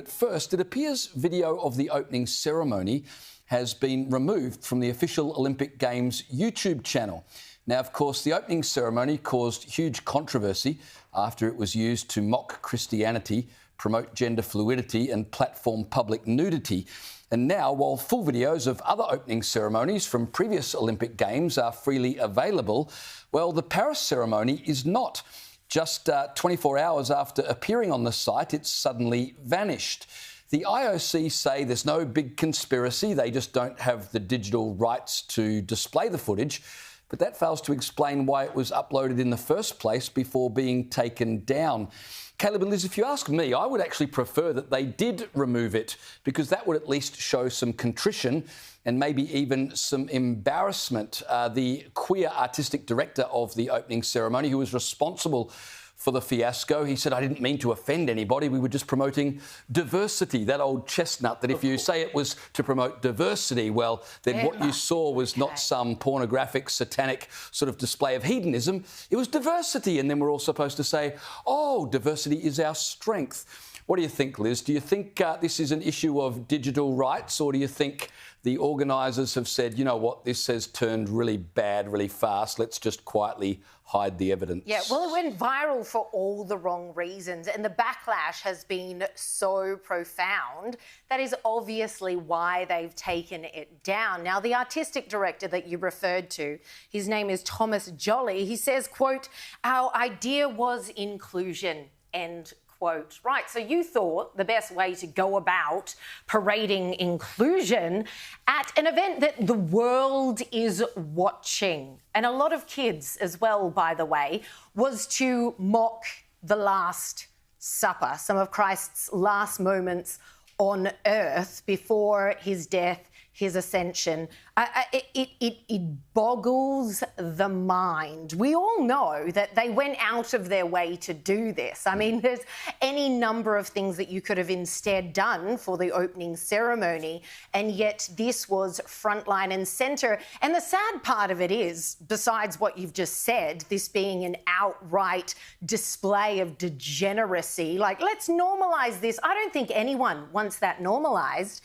But first, it appears video of the opening ceremony has been removed from the official Olympic Games YouTube channel. Now, of course, the opening ceremony caused huge controversy after it was used to mock Christianity, promote gender fluidity and platform public nudity. And now, while full videos of other opening ceremonies from previous Olympic Games are freely available, well, the Paris ceremony is not. Just 24 hours after appearing on the site, it's suddenly vanished. The IOC say there's no big conspiracy, they just don't have the digital rights to display the footage, but that fails to explain why it was uploaded in the first place before being taken down. Caleb and Liz, if you ask me, I would actually prefer that they did remove it, because that would at least show some contrition and maybe even some embarrassment. The queer artistic director of the opening ceremony, who was responsible for the fiasco, he said, "I didn't mean to offend anybody. We were just promoting diversity." That old chestnut that if you say it was to promote diversity, well, then what you saw was not some pornographic, satanic sort of display of hedonism. It was diversity. And then we're all supposed to say, oh, diversity is our strength. What do you think, Liz? Do you think this is an issue of digital rights, or do you think the organisers have said, you know what, this has turned really bad really fast, let's just quietly hide the evidence? Yeah, well, it went viral for all the wrong reasons, and the backlash has been so profound. That is obviously why they've taken it down. Now, the artistic director that you referred to, his name is Thomas Jolly, he says, quote, "Our idea was inclusion," end quote. Right, so you thought the best way to go about parading inclusion at an event that the world is watching, and a lot of kids as well, by the way, was to mock the Last Supper, some of Christ's last moments on earth before his death, his ascension. It boggles the mind. We all know that they went out of their way to do this. I mean, there's any number of things that you could have instead done for the opening ceremony, and yet this was frontline and centre. And the sad part of it is, besides what you've just said, this being an outright display of degeneracy, like, let's normalise this. I don't think anyone wants that normalised.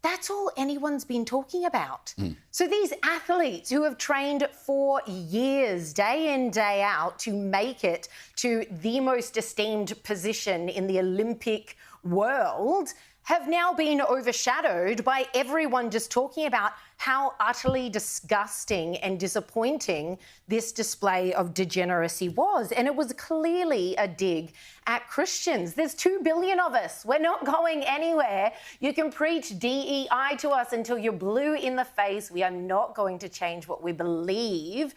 That's all anyone's been talking about. So these athletes who have trained for years, day in, day out, to make it to the most esteemed position in the Olympic world have now been overshadowed by everyone just talking about how utterly disgusting and disappointing this display of degeneracy was. And it was clearly a dig at Christians. There's 2 billion of us. We're not going anywhere. You can preach DEI to us until you're blue in the face. We are not going to change what we believe.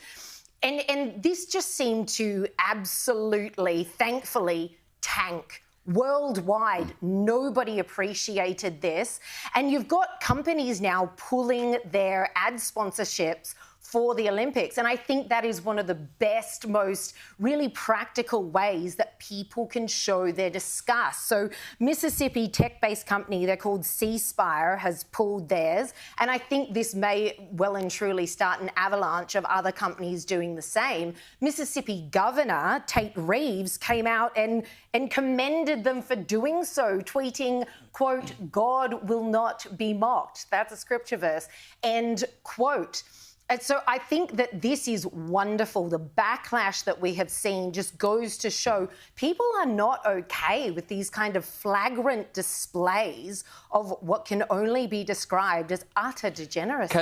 And this just seemed to absolutely, thankfully, tank worldwide. Nobody appreciated this. And you've got companies now pulling their ad sponsorships for the Olympics. And I think that is one of the best, most really practical ways that people can show their disgust. So Mississippi tech-based company, they're called C-Spire, has pulled theirs. And I think this may well and truly start an avalanche of other companies doing the same. Mississippi Governor Tate Reeves came out and commended them for doing so, tweeting, quote, "God will not be mocked." That's a scripture verse, end quote. And so I think that this is wonderful. The backlash that we have seen just goes to show people are not okay with these kind of flagrant displays of what can only be described as utter degeneracy.